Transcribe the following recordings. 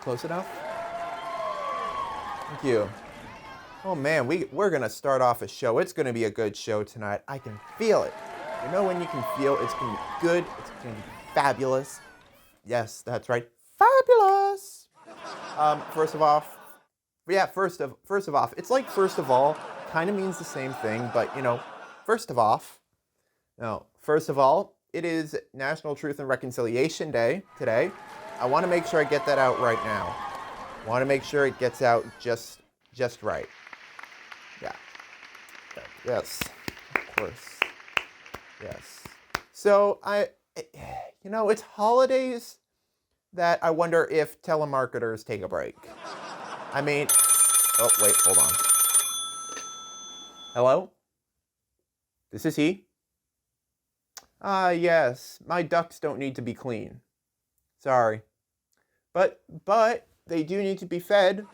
Close enough? Thank you. Oh man, we're gonna start off a show. It's gonna be a good show tonight. I can feel it. You know when you can feel it's gonna be good, it's gonna be fabulous. Yes, that's right. Fabulous! First of all, it's like first of all, kind of means the same thing, but you know, first of all, it is National Truth and Reconciliation Day today. I want to make sure I get that out right now. I want to make sure it gets out just right. Yeah. Yes. Of course. Yes. So it's holidays that I wonder if telemarketers take a break. I mean, oh wait, hold on. Hello? This is he? Yes, my ducks don't need to be clean. Sorry. But they do need to be fed.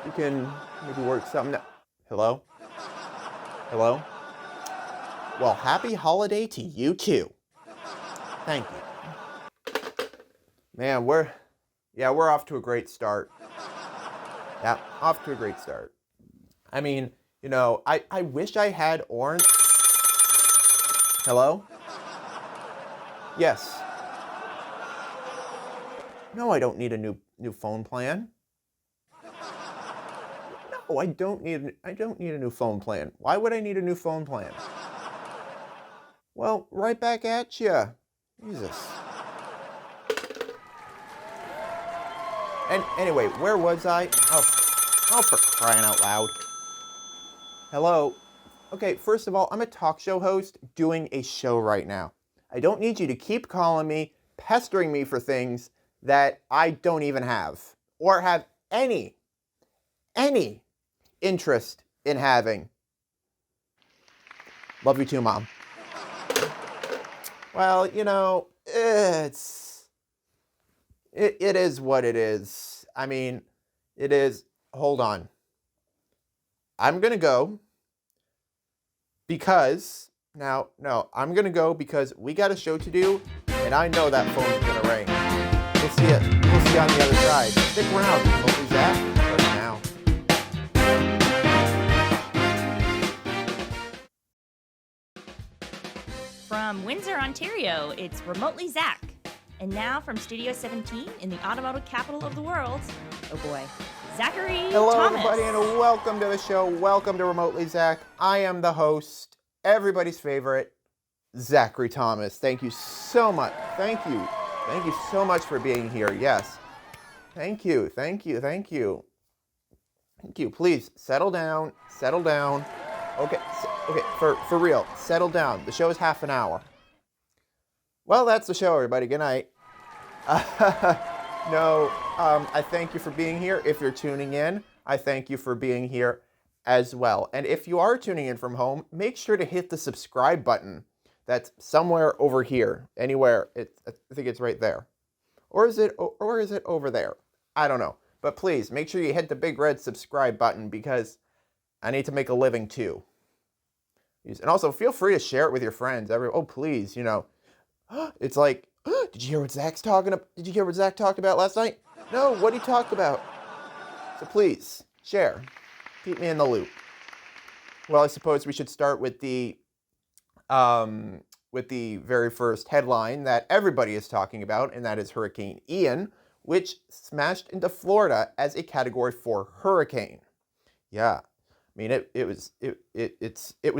You can maybe work something out. Hello? Hello? Well, happy holiday to you too. Thank you. Man, we're off to a great start. Yeah, off to a great start. I mean, you know, I wish I had orange. Hello? Yes. No, I don't need a new phone plan. No, I don't need a new phone plan. Why would I need a new phone plan? Well, right back at you. Jesus. And anyway, where was I? Oh, for crying out loud. Hello. Okay, first of all, I'm a talk show host doing a show right now. I don't need you to keep calling me, pestering me for things that I don't even have or have any interest in having. Love you too, Mom. Well, you know, it is what it is. I mean, it is. Hold on. I'm going to go because I'm going to go because we got a show to do and I know that phone's going to ring. We'll see it. We'll see you on the other side. Stick around. What was that? Right now. From Windsor, Ontario, it's Remotely Zach. And now from Studio 17 in the automotive capital of the world, oh boy, Zachary Hello, Thomas. everybody, and welcome to the show. Welcome to Remotely Zach. I am the host, everybody's favorite, Zachary Thomas. Thank you so much. Thank you. Thank you so much for being here. Yes. Thank you. Thank you. Thank you. Thank you. Please settle down. Settle down. Okay. Okay. For real. Settle down. The show is half an hour. Well, that's the show, everybody. Good night. I thank you for being here. If you're tuning in, I thank you for being here as well. And if you are tuning in from home, make sure to hit the subscribe button. That's somewhere over here. Anywhere. I think it's right there. Or is it over there? I don't know. But please, make sure you hit the big red subscribe button because I need to make a living too. And also, feel free to share it with your friends. Please, you know. It's like, did you hear what Zach talked about last night? No, what he talked about. So please, share. Keep me in the loop. Well, I suppose we should start with the very first headline that everybody is talking about, and that is Hurricane Ian, which smashed into Florida as a Category 4 hurricane. Yeah, I mean it was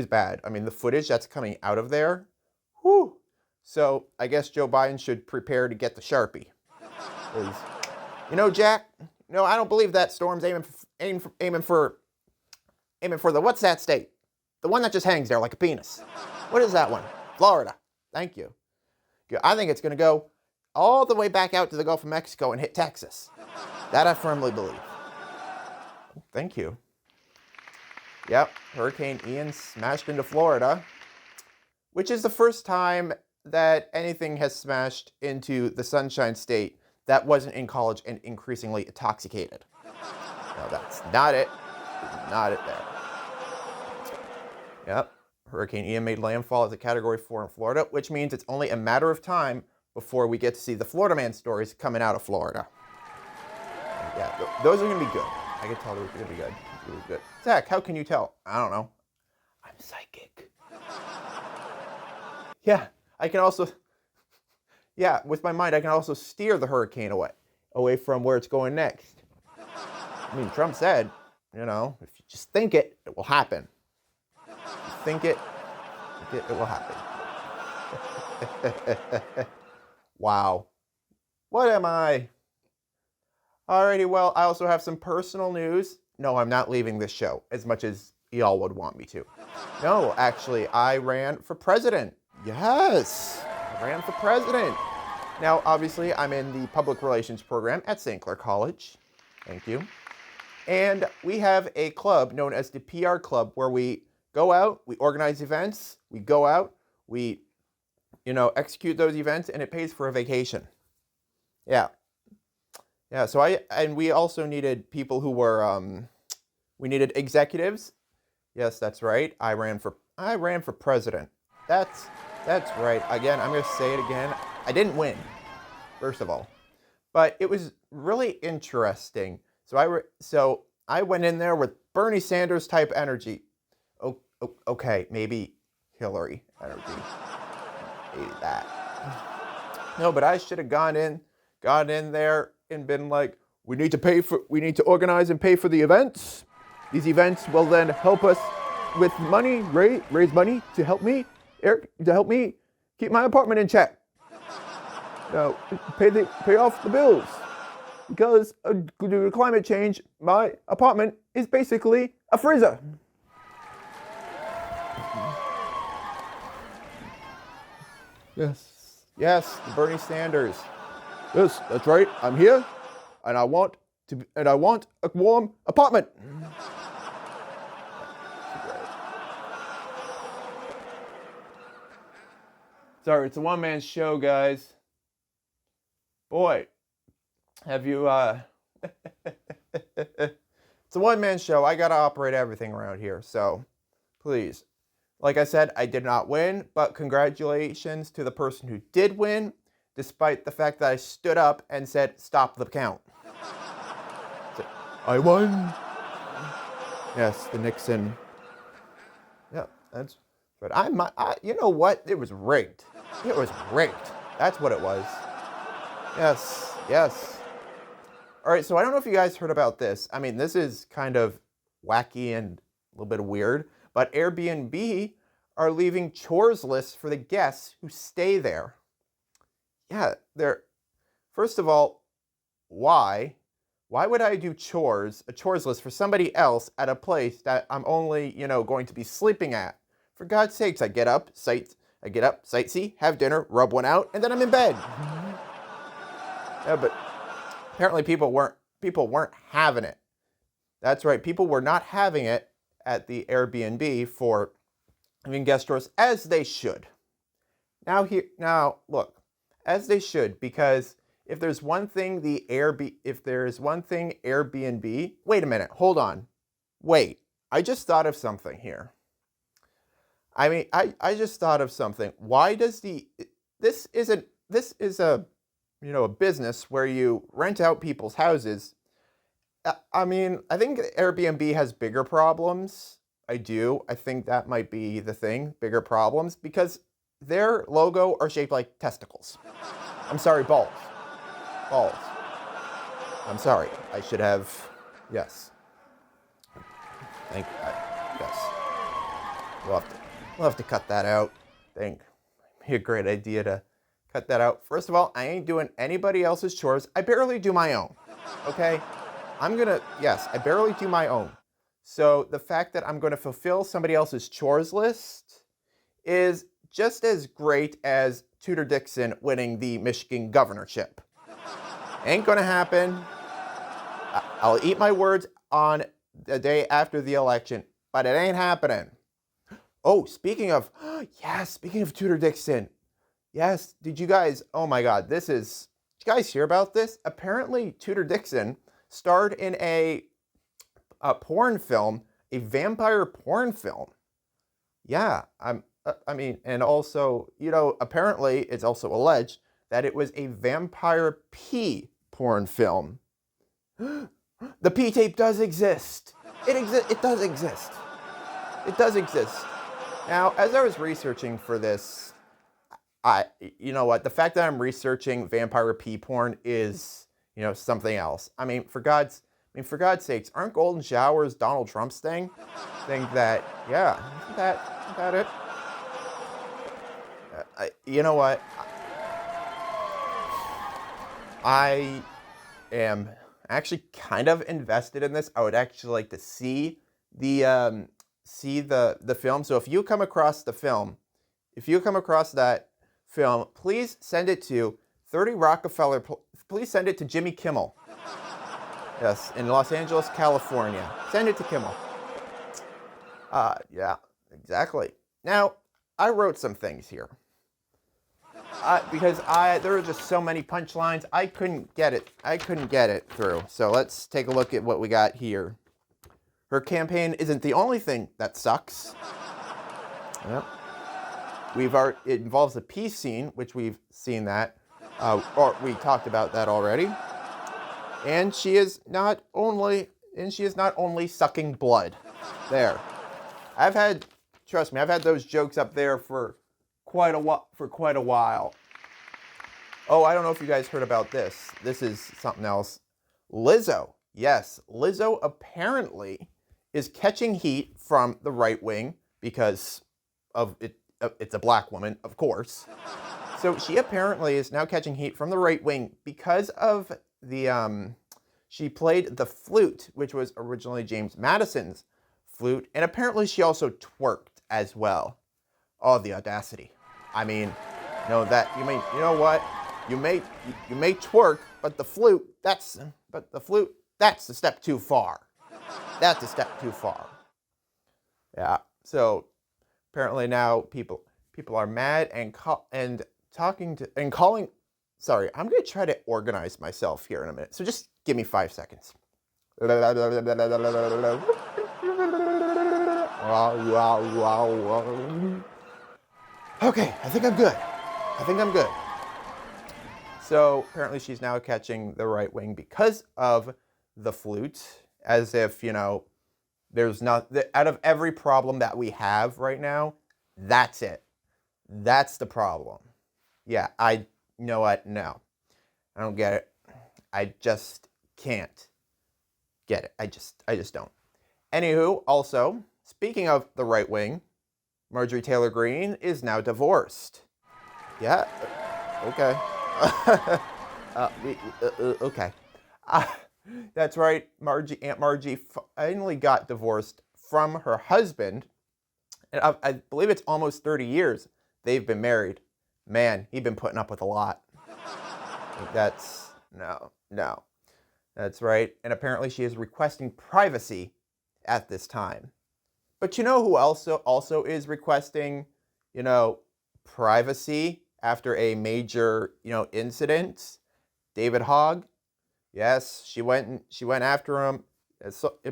bad. I mean the footage that's coming out of there, whew. So I guess Joe Biden should prepare to get the Sharpie. You know, Jack, no, I don't believe that storm's aiming for the, what's that state? The one that just hangs there like a penis. What is that one? Florida. Thank you. I think it's going to go all the way back out to the Gulf of Mexico and hit Texas. That I firmly believe. Thank you. Yep, Hurricane Ian smashed into Florida, which is the first time that anything has smashed into the Sunshine State that wasn't in college and increasingly intoxicated. No, that's not it. Not it there. Yep. Hurricane Ian made landfall as a Category 4 in Florida, which means it's only a matter of time before we get to see the Florida Man stories coming out of Florida. Yeah, those are going to be good. I can tell those are going to be good. Really good. Zach, how can you tell? I don't know. I'm psychic. Yeah, I can also, yeah, with my mind, I can also steer the hurricane away from where it's going next. I mean, Trump said, if you just think it, it will happen. If you think it, it will happen. Wow. What am I? Alrighty, well, I also have some personal news. No, I'm not leaving this show, as much as y'all would want me to. No, actually, I ran for president. Yes, I ran for president. Now, obviously, I'm in the public relations program at St. Clair College. Thank you. And we have a club known as the PR Club where we go out, we organize events, we go out, we, execute those events, and it pays for a vacation. Yeah. Yeah, so we also needed people who were, we needed executives. Yes, that's right. I ran for president. That's right. Again, I'm going to say it again. I didn't win, first of all, but it was really interesting. So I went in there with Bernie Sanders type energy. Oh, okay, maybe Hillary energy. Maybe that. No, but I should have gone in there and been like, we need to organize and pay for the events. These events will then help us with money, raise money to help me, Eric, to help me keep my apartment in check. No, pay off the bills. Because due to climate change, my apartment is basically a freezer. Yes, Bernie Sanders. Yes, that's right. I'm here, and I want a warm apartment. Sorry, it's a one-man show, guys. Boy, have you, it's a one-man show. I gotta operate everything around here, so please. Like I said, I did not win, but congratulations to the person who did win, despite the fact that I stood up and said, stop the count. So, I won. Yes, the Nixon. Yeah, that's, but you know what? It was rigged. It was rigged. That's what it was. Yes. All right, so I don't know if you guys heard about this. I mean, this is kind of wacky and a little bit weird, but Airbnb are leaving chores lists for the guests who stay there. Yeah, first of all, why? Why would I do a chores list for somebody else at a place that I'm only, going to be sleeping at? For God's sakes, I get up, sightsee, have dinner, rub one out, and then I'm in bed. Yeah, but apparently people weren't having it. That's right, people were not having it at the Airbnb for having guest chores, as they should. Now look, as they should, because if there's one thing Airbnb, wait a minute, hold on. Wait, I just thought of something here. I mean, I just thought of something. Why does this is a a business where you rent out people's houses. I mean, I think Airbnb has bigger problems. I do. I think that might be the thing, bigger problems, because their logo are shaped like testicles. I'm sorry, balls. I'm sorry. I should have, yes. Thank you. Yes. We'll have to cut that out. It'd be a great idea to cut that out. First of all, I ain't doing anybody else's chores. I barely do my own. Okay? I barely do my own. So the fact that I'm going to fulfill somebody else's chores list is just as great as Tudor Dixon winning the Michigan governorship. Ain't going to happen. I'll eat my words on the day after the election, but it ain't happening. Oh, speaking of Tudor Dixon. Yes, did you guys, oh my God, did you guys hear about this? Apparently Tudor Dixon starred in a porn film, a vampire porn film. Yeah, and also, apparently it's also alleged that it was a vampire pee porn film. The P-tape does exist. It does exist. It does exist. Now, as I was researching for this, you know what? The fact that I'm researching vampire pee porn is, something else. For God's sakes, aren't golden showers Donald Trump's thing? Think that, yeah, isn't that it? You know what? I am actually kind of invested in this. I would actually like to see the film. So if you come across that film, please send it to 30 Rockefeller. Please send it to Jimmy Kimmel. Yes, in Los Angeles, California. Send it to Kimmel. Yeah, exactly. Now, I wrote some things here. Because there were just so many punchlines, I couldn't get it through. So let's take a look at what we got here. Her campaign isn't the only thing that sucks. Yep. It involves a peace scene, which we've seen that, or we talked about that already. And she is not only sucking blood. There. Trust me, I've had those jokes up there for quite a while. Oh, I don't know if you guys heard about this. This is something else. Lizzo. Yes, Lizzo apparently is catching heat from the right wing because of it. It's a black woman, of course. So she apparently is now catching heat from the right wing because of she played the flute, which was originally James Madison's flute, and apparently she also twerked as well. Oh, the audacity. You know what? You may twerk, but the flute, that's a step too far. That's a step too far. Yeah. So apparently now people are mad and calling. Sorry, I'm gonna try to organize myself here in a minute. So just give me 5 seconds. Okay, I think I'm good. So apparently she's now catching the right wing because of the flute, as if, there's not, out of every problem that we have right now, that's it. That's the problem. Yeah, you know what? No, I don't get it. I just can't get it. I just don't. Anywho, also, speaking of the right wing, Marjorie Taylor Greene is now divorced. Yeah, okay. Okay. That's right. Aunt Margie finally got divorced from her husband. And I believe it's almost 30 years they've been married. Man, he's been putting up with a lot. No. That's right. And apparently she is requesting privacy at this time. But you know who also is requesting, privacy after a major, incident? David Hogg. Yes, she went after him.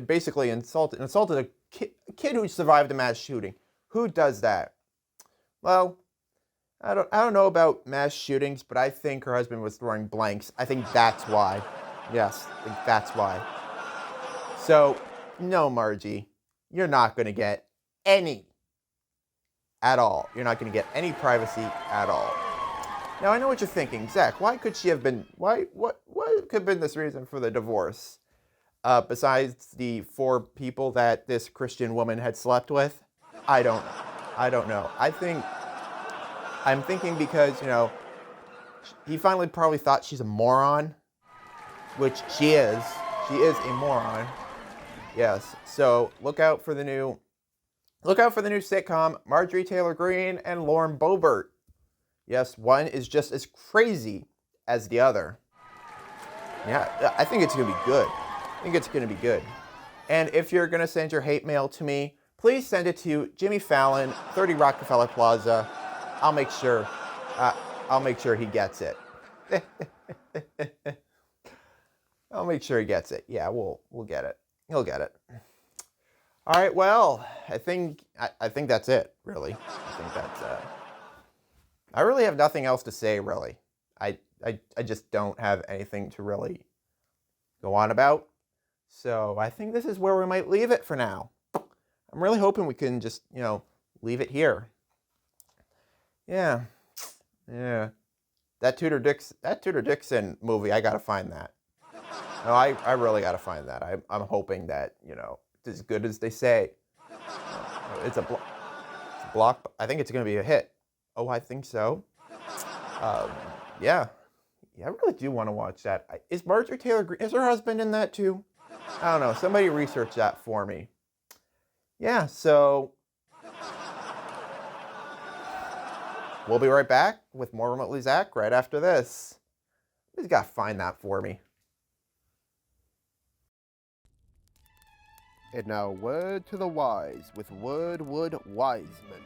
Basically insulted a kid who survived a mass shooting. Who does that? Well, I don't know about mass shootings, but I think her husband was throwing blanks. I think that's why. Yes, I think that's why. So, no, Margie, you're not going to get any at all. You're not going to get any privacy at all. Now, I know what you're thinking. Zach, what could have been this reason for the divorce? Besides the 4 people that this Christian woman had slept with? I don't know. I'm thinking because, he finally probably thought she's a moron, which she is. She is a moron. Yes. So look out for the new sitcom, Marjorie Taylor Greene and Lauren Boebert. Yes, one is just as crazy as the other. Yeah, I think it's going to be good. And if you're going to send your hate mail to me, please send it to Jimmy Fallon, 30 Rockefeller Plaza. I'll make sure he gets it. I'll make sure he gets it. Yeah, we'll get it. He'll get it. All right, well, I think that's it, really. I really have nothing else to say, really. I just don't have anything to really go on about. So I think this is where we might leave it for now. I'm really hoping we can just, leave it here. Yeah. That Tudor Dixon movie, I gotta find that. No, I really gotta find that. I'm hoping that, it's as good as they say. It's a block. I think it's gonna be a hit. Oh, I think so. Yeah, I really do want to watch that. Is Marjorie Taylor Greene, is her husband in that too? I don't know. Somebody research that for me. Yeah, so we'll be right back with more Remotely Zach right after this. You just gotta find that for me. And now, word to the wise with Wordwood Wiseman.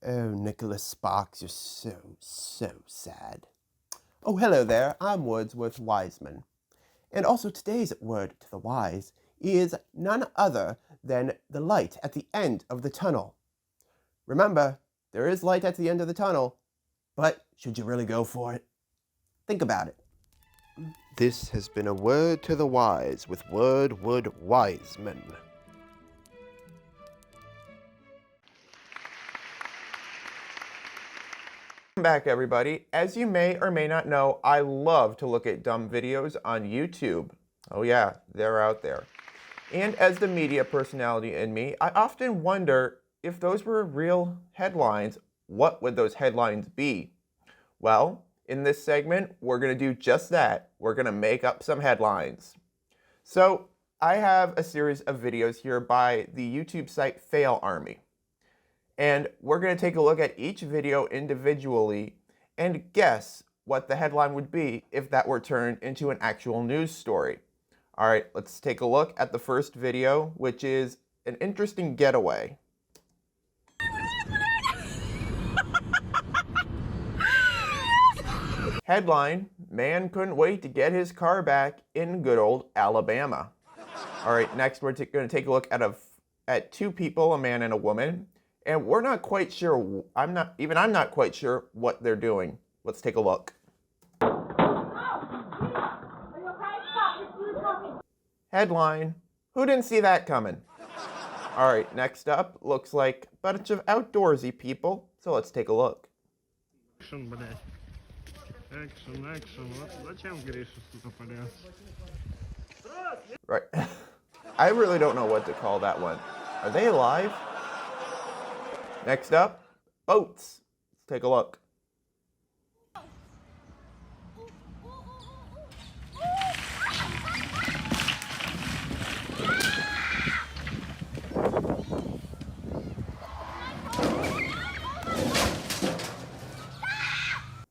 Oh, Nicholas Sparks, you're so sad. Oh, hello there, I'm Wordsworth Wiseman. And also today's word to the wise is none other than the light at the end of the tunnel. Remember, there is light at the end of the tunnel, but should you really go for it? Think about it. This has been a word to the wise with Wordwood Wiseman. Welcome back, everybody. As you may or may not know, I love to look at dumb videos on YouTube. Oh yeah, they're out there. And as the media personality in me, I often wonder if those were real headlines, what would those headlines be? Well, in this segment, we're going to do just that. We're going to make up some headlines. So I have a series of videos here by the YouTube site Fail Army. And we're going to take a look at each video individually and guess what the headline would be if that were turned into an actual news story. All right, let's take a look at the first video, which is an interesting getaway. Headline, man couldn't wait to get his car back in good old Alabama. All right, next we're going to take a look at two people, a man and a woman. And we're not quite sure, I'm not quite sure what they're doing. Let's take a look. Headline, who didn't see that coming? All right, next up, looks like a bunch of outdoorsy people. So let's take a look. Right. I really don't know what to call that one. Are they alive? Next up, boats. Let's take a look.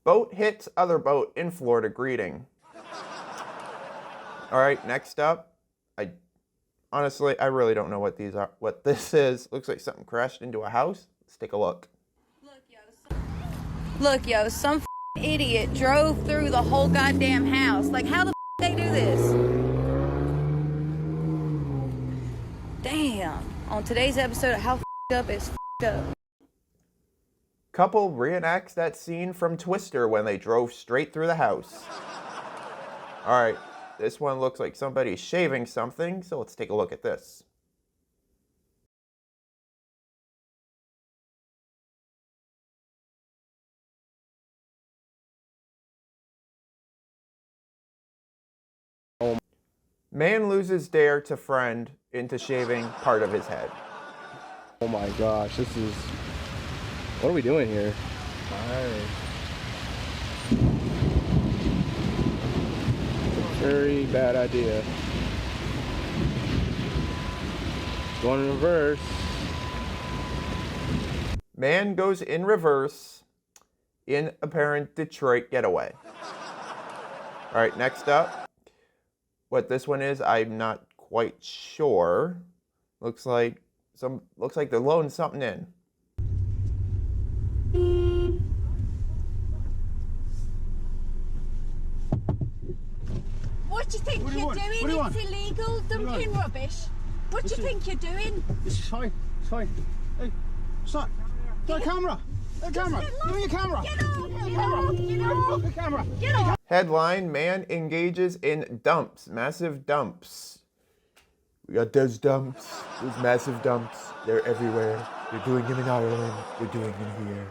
Boat hits other boat in Florida greeting. All right, next up, honestly, I really don't know what these are. What this is. Looks like something crashed into a house. Let's take a look. Look, yo, some idiot drove through the whole goddamn house. Like, how the they do this? Damn. On today's episode of How Up is Up. Couple reenacts that scene from Twister when they drove straight through the house. All right, this one looks like somebody's shaving something, so let's take a look at this. Man loses dare to friend into shaving part of his head. Oh my gosh, this is... What are we doing here? Very bad idea. Going in reverse. Man goes in reverse in apparent Detroit getaway. All right, next up. What this one is, I'm not quite sure. Looks like they're loading something in. What do you think you're doing? It's illegal dumping rubbish. What do you think you're doing? This is fine. It's fine. Hey, what's that? Got a camera? The camera! Give me your camera! Get off! Get off! The camera! Get off! Headline, man engages in dumps, massive dumps. We got those dumps, those massive dumps. They're everywhere. They're doing them in Ireland. They're doing them here.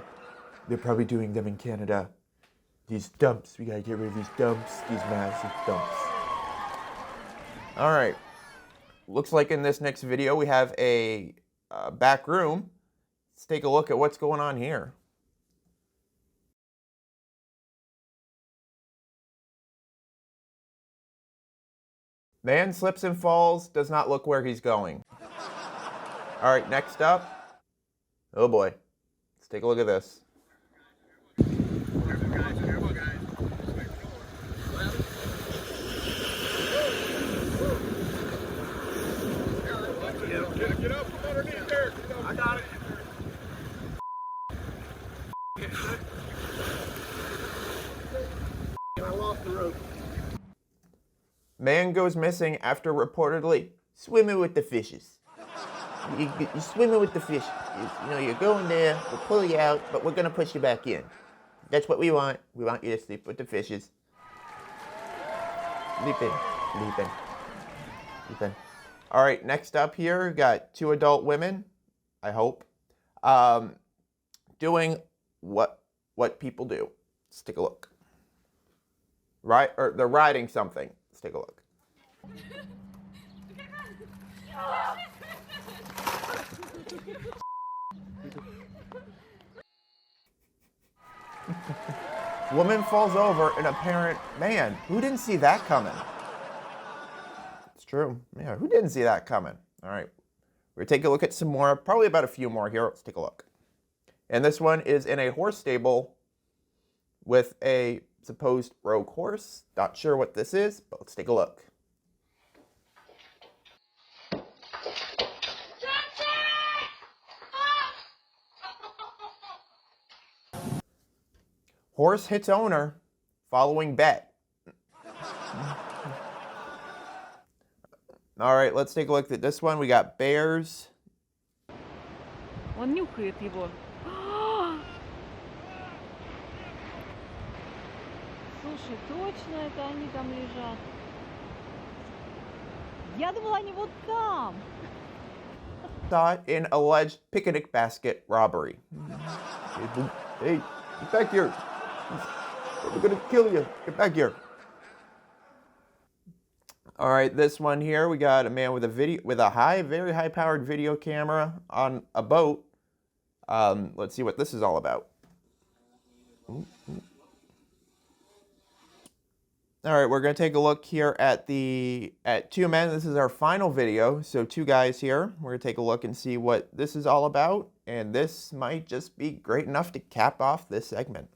They're probably doing them in Canada. These dumps, we gotta get rid of these dumps, these massive dumps. All right. Looks like in this next video we have a back room. Let's take a look at what's going on here. Man slips and falls, does not look where he's going. All right, next up. Oh boy. Let's take a look at this. Get up from underneath there. I got it. I lost the rope. Man goes missing after reportedly swimming with the fishes. You're swimming with the fish. You're going there, we'll pull you out, but we're going to push you back in. That's what we want. We want you to sleep with the fishes. Sleep in. All right, next up here, we got two adult women, I hope, doing what people do. Let's take a look. They're riding something. Let's take a look. Woman falls over an apparent man. Who didn't see that coming? It's true. Yeah, who didn't see that coming? All right. We're going to take a look at some more, probably about a few more here. Let's take a look. And this one is in a horse stable with a supposed rogue horse. Not sure what this is, but let's take a look. Horse hits owner following bet. All right, let's take a look at this one. We got bears. Он нюхает его. Слушай, точно это они там лежат. Я думала, они вот там. Caught in alleged picnic basket robbery. Hey, get back here. We're gonna kill you. Get back here. All right, this one here, we got a man with a very high-powered video camera on a boat. Let's see what this is all about. All right, we're gonna take a look here at two men. This is our final video, so two guys here. We're gonna take a look and see what this is all about, and this might just be great enough to cap off this segment.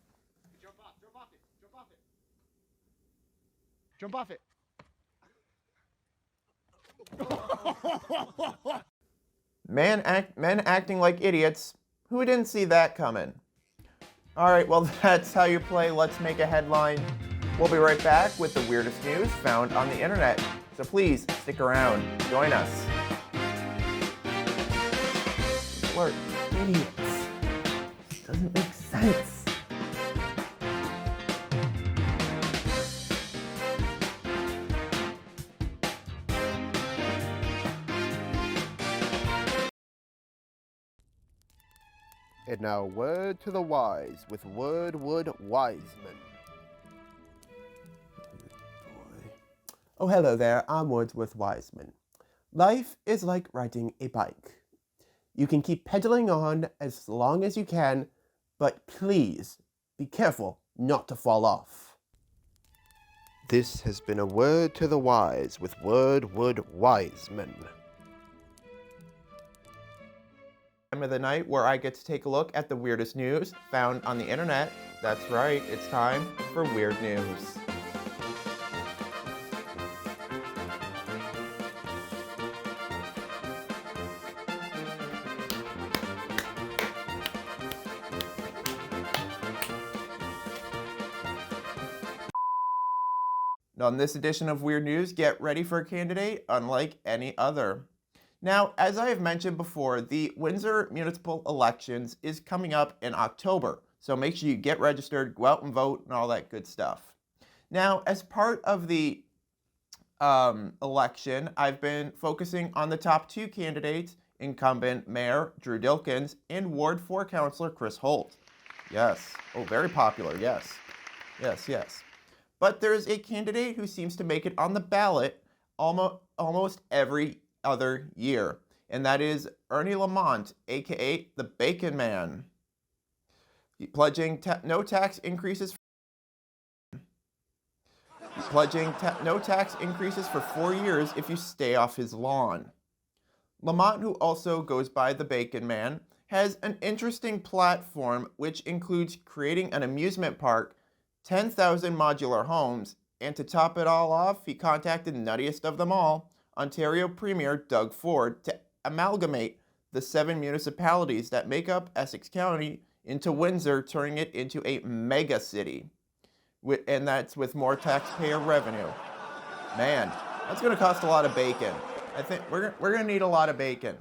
Jump off it. Jump off it. Men acting like idiots. Who didn't see that coming? All right, well, that's how you play Let's Make a Headline. We'll be right back with the weirdest news found on the internet. So please stick around. Join us. We're idiots. This doesn't make sense. And now, word to the wise with Wordwood Wiseman. Oh, hello there. I'm Wordsworth Wiseman. Life is like riding a bike. You can keep pedaling on as long as you can, but please be careful not to fall off. This has been a word to the wise with Wordwood Wiseman. Time of the night where I get to take a look at the weirdest news found on the internet. That's right, it's time for Weird News. On this edition of Weird News, get ready for a candidate unlike any other. Now, as I have mentioned before, the Windsor municipal elections is coming up in October, so make sure you get registered, go out and vote, and all that good stuff. Now, as part of the election, I've been focusing on the top 2 candidates, incumbent Mayor Drew Dilkins and Ward 4 Councilor Chris Holt. Yes. Oh, very popular, yes. Yes. But there's a candidate who seems to make it on the ballot almost every other year, and that is Ernie Lamont, aka the Bacon Man, pledging no tax increases for 4 years if you stay off his lawn. Lamont, who also goes by the Bacon Man, has an interesting platform which includes creating an amusement park, 10,000 modular homes, and to top it all off, he contacted nuttiest of them all, Ontario Premier Doug Ford, to amalgamate the 7 municipalities that make up Essex County into Windsor, turning it into a mega city. And that's with more taxpayer revenue. Man, that's going to cost a lot of bacon. I think we're going to need a lot of bacon.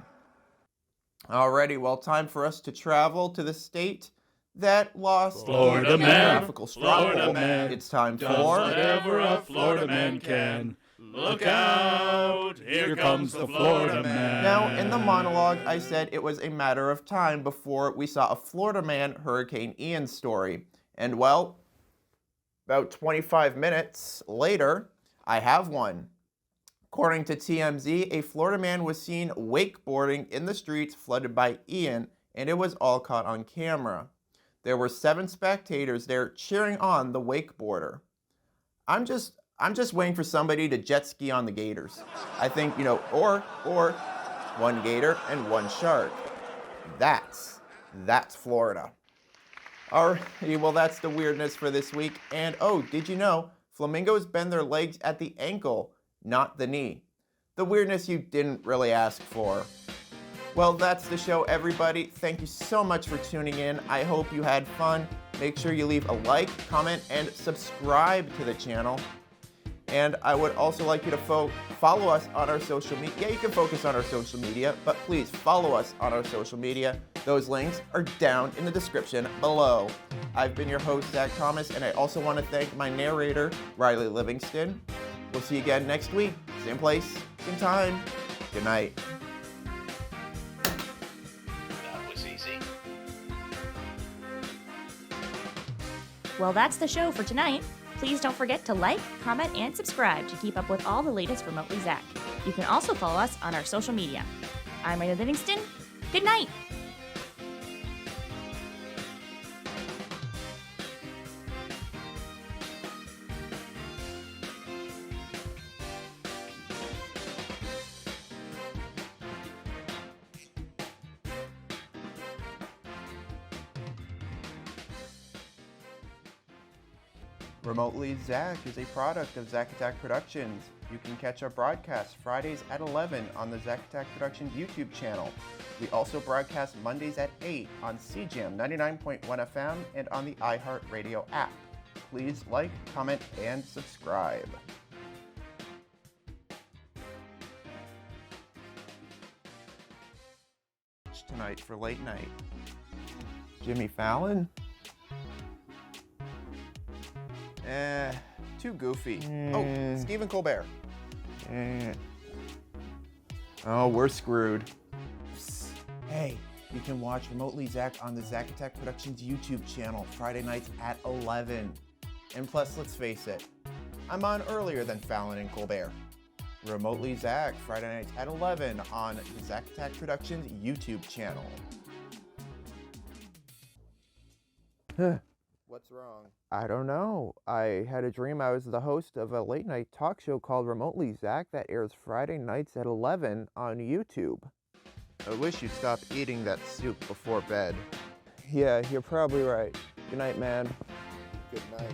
Alrighty, well, time for us to travel to the state that lost Florida the man, geographical struggle. Florida man, It's time does for whatever a Florida man can. Look out, here comes the Florida man. Now, in the monologue, I said it was a matter of time before we saw a Florida man Hurricane Ian story. And well, about 25 minutes later, I have one. According to TMZ, a Florida man was seen wakeboarding in the streets flooded by Ian, and it was all caught on camera. There were 7 spectators there cheering on the wakeboarder. I'm just waiting for somebody to jet ski on the gators. I think, or 1 gator and 1 shark. That's Florida. Alrighty, well, that's the weirdness for this week. And oh, did you know flamingos bend their legs at the ankle, not the knee? The weirdness you didn't really ask for. Well, that's the show, everybody. Thank you so much for tuning in. I hope you had fun. Make sure you leave a like, comment, and subscribe to the channel. And I would also like you to follow us on our social media. Yeah, you can focus on our social media, but please follow us on our social media. Those links are down in the description below. I've been your host, Zach Thomas, and I also want to thank my narrator, Riley Livingston. We'll see you again next week. Same place, same time. Good night. That was easy. Well, that's the show for tonight. Please don't forget to like, comment, and subscribe to keep up with all the latest Remotely Zach. You can also follow us on our social media. I'm Riley Livingston. Good night. Remotely Zach is a product of Zack Attack Productions. You can catch our broadcasts Fridays at 11 on the Zack Attack Productions YouTube channel. We also broadcast Mondays at 8 on CJAM 99.1 FM and on the iHeartRadio app. Please like, comment, and subscribe. Tonight for late night. Jimmy Fallon? Too goofy. Oh, Stephen Colbert. Oh, we're screwed. Psst. Hey, you can watch Remotely Zach on the Zack Attack Productions YouTube channel Friday nights at 11. And plus, let's face it, I'm on earlier than Fallon and Colbert. Remotely Zach, Friday nights at 11 on the Zack Attack Productions YouTube channel. What's wrong? I don't know. I had a dream I was the host of a late night talk show called Remotely Zach that airs Friday nights at 11 on YouTube. I wish you'd stop eating that soup before bed. Yeah, you're probably right. Good night, man. Good night.